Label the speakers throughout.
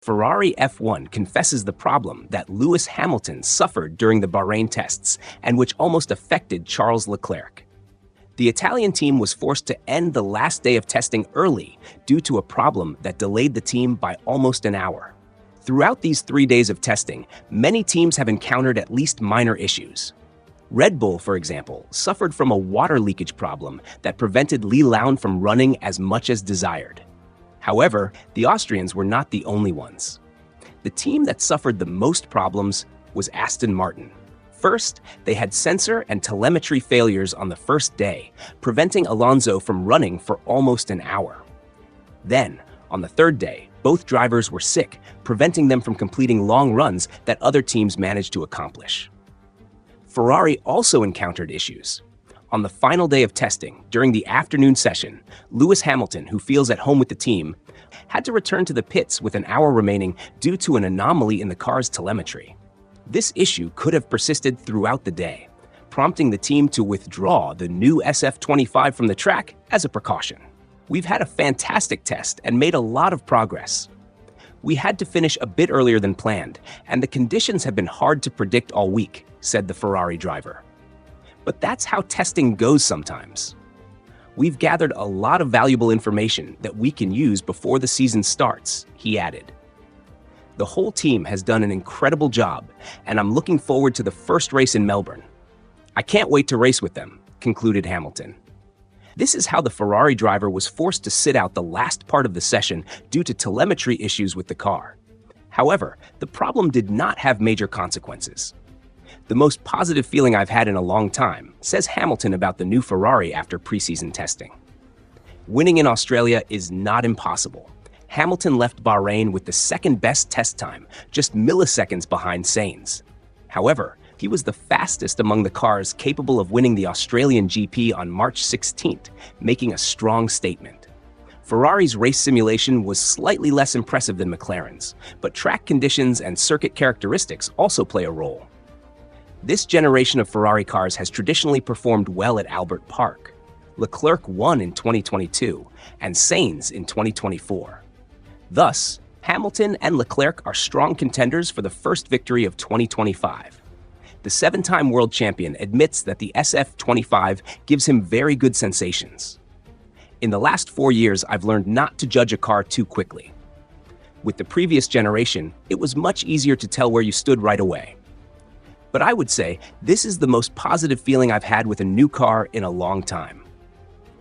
Speaker 1: Ferrari F1 confesses the problem that Lewis Hamilton suffered during the Bahrain tests and which almost affected Charles Leclerc. The Italian team was forced to end the last day of testing early due to a problem that delayed the team by almost an hour. Throughout these 3 days of testing, many teams have encountered at least minor issues. Red Bull, for example, suffered from a water leakage problem that prevented Lee Lown from running as much as desired. However, the Austrians were not the only ones. The team that suffered the most problems was Aston Martin. First, they had sensor and telemetry failures on the first day, preventing Alonso from running for almost an hour. Then, on the third day, both drivers were sick, preventing them from completing long runs that other teams managed to accomplish. Ferrari also encountered issues. On the final day of testing, during the afternoon session, Lewis Hamilton, who feels at home with the team, had to return to the pits with an hour remaining due to an anomaly in the car's telemetry. This issue could have persisted throughout the day, prompting the team to withdraw the new SF25 from the track as a precaution. We've had a fantastic test and made a lot of progress. We had to finish a bit earlier than planned, and the conditions have been hard to predict all week, said the Ferrari driver. But that's how testing goes sometimes. We've gathered a lot of valuable information that we can use before the season starts, he added. The whole team has done an incredible job, and I'm looking forward to the first race in Melbourne. I can't wait to race with them, concluded Hamilton. This is how the Ferrari driver was forced to sit out the last part of the session due to telemetry issues with the car. However, the problem did not have major consequences. The most positive feeling I've had in a long time, says Hamilton about the new Ferrari after preseason testing. Winning in Australia is not impossible. Hamilton left Bahrain with the second-best test time, just milliseconds behind Sainz. However, he was the fastest among the cars capable of winning the Australian GP on March 16th, making a strong statement. Ferrari's race simulation was slightly less impressive than McLaren's, but track conditions and circuit characteristics also play a role. This generation of Ferrari cars has traditionally performed well at Albert Park. Leclerc won in 2022 and Sainz in 2024. Thus, Hamilton and Leclerc are strong contenders for the first victory of 2025. The 7-time world champion admits that the SF25 gives him very good sensations. In the last 4 years, I've learned not to judge a car too quickly. With the previous generation, it was much easier to tell where you stood right away. But I would say this is the most positive feeling I've had with a new car in a long time.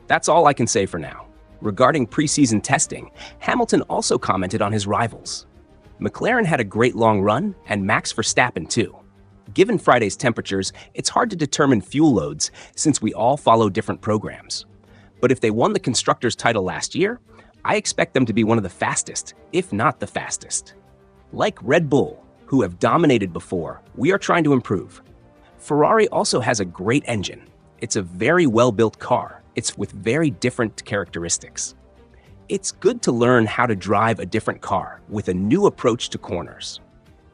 Speaker 1: That's all I can say for now. Regarding preseason testing, Hamilton also commented on his rivals. McLaren had a great long run, and Max Verstappen too. Given Friday's temperatures, it's hard to determine fuel loads since we all follow different programs. But if they won the Constructors' title last year, I expect them to be one of the fastest, if not the fastest. Like Red Bull, who have dominated before, we are trying to improve. Ferrari also has a great engine. It's a very well-built car. It's with very different characteristics. It's good to learn how to drive a different car with a new approach to corners.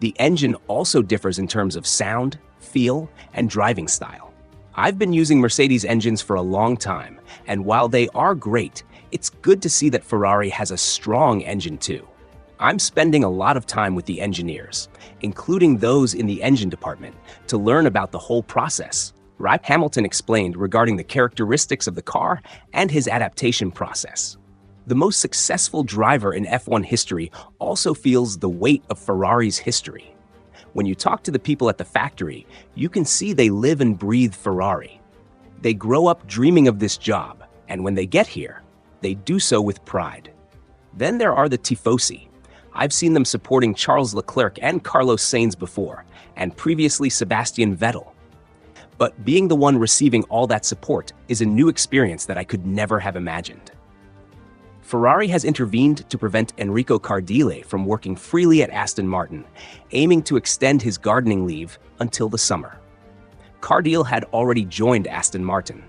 Speaker 1: The engine also differs in terms of sound, feel, and driving style. I've been using Mercedes engines for a long time, and while they are great, it's good to see that Ferrari has a strong engine too. I'm spending a lot of time with the engineers, including those in the engine department, to learn about the whole process. Hamilton explained regarding the characteristics of the car and his adaptation process. The most successful driver in F1 history also feels the weight of Ferrari's history. When you talk to the people at the factory, you can see they live and breathe Ferrari. They grow up dreaming of this job, and when they get here, they do so with pride. Then there are the tifosi. I've seen them supporting Charles Leclerc and Carlos Sainz before, and previously Sebastian Vettel. But being the one receiving all that support is a new experience that I could never have imagined. Ferrari has intervened to prevent Enrico Cardile from working freely at Aston Martin, aiming to extend his gardening leave until the summer. Cardile had already joined Aston Martin,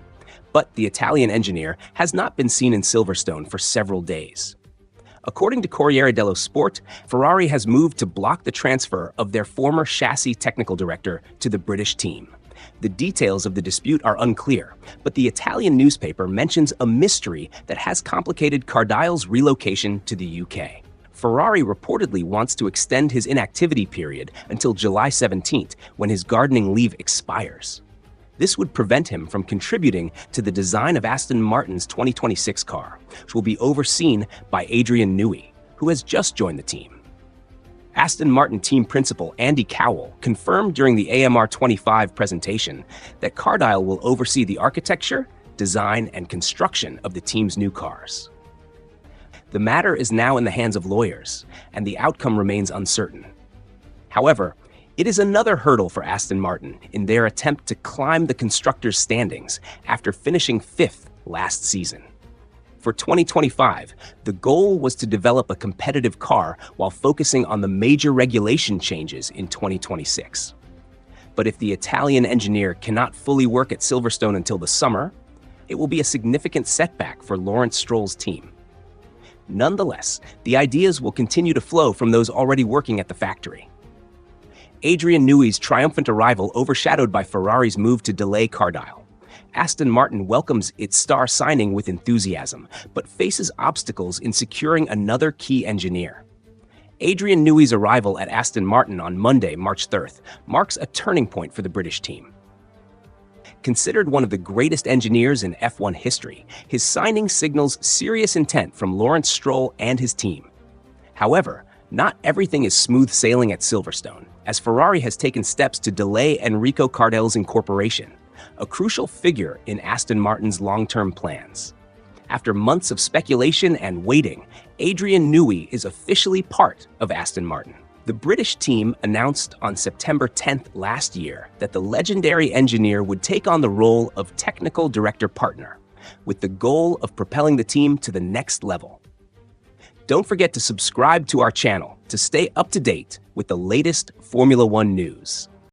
Speaker 1: but the Italian engineer has not been seen in Silverstone for several days. According to Corriere dello Sport, Ferrari has moved to block the transfer of their former chassis technical director to the British team. The details of the dispute are unclear, but the Italian newspaper mentions a mystery that has complicated Cardile's relocation to the UK. Ferrari reportedly wants to extend his inactivity period until July 17th, when his gardening leave expires. This would prevent him from contributing to the design of Aston Martin's 2026 car, which will be overseen by Adrian Newey, who has just joined the team. Aston Martin team principal Andy Cowell confirmed during the AMR 25 presentation that Cardile will oversee the architecture, design, and construction of the team's new cars. The matter is now in the hands of lawyers, and the outcome remains uncertain. However, it is another hurdle for Aston Martin in their attempt to climb the constructors' standings after finishing 5th last season. For 2025, the goal was to develop a competitive car while focusing on the major regulation changes in 2026. But if the Italian engineer cannot fully work at Silverstone until the summer, it will be a significant setback for Lawrence Stroll's team. Nonetheless, the ideas will continue to flow from those already working at the factory. Adrian Newey's triumphant arrival overshadowed by Ferrari's move to delay Cardile. Aston Martin welcomes its star signing with enthusiasm, but faces obstacles in securing another key engineer. Adrian Newey's arrival at Aston Martin on Monday, March 3rd, marks a turning point for the British team. Considered one of the greatest engineers in F1 history, his signing signals serious intent from Lawrence Stroll and his team. However, not everything is smooth sailing at Silverstone, as Ferrari has taken steps to delay Enrico Cardel's incorporation, a crucial figure in Aston Martin's long-term plans. After months of speculation and waiting, Adrian Newey is officially part of Aston Martin. The British team announced on September 10th last year that the legendary engineer would take on the role of technical director partner, with the goal of propelling the team to the next level. Don't forget to subscribe to our channel to stay up to date with the latest Formula One news.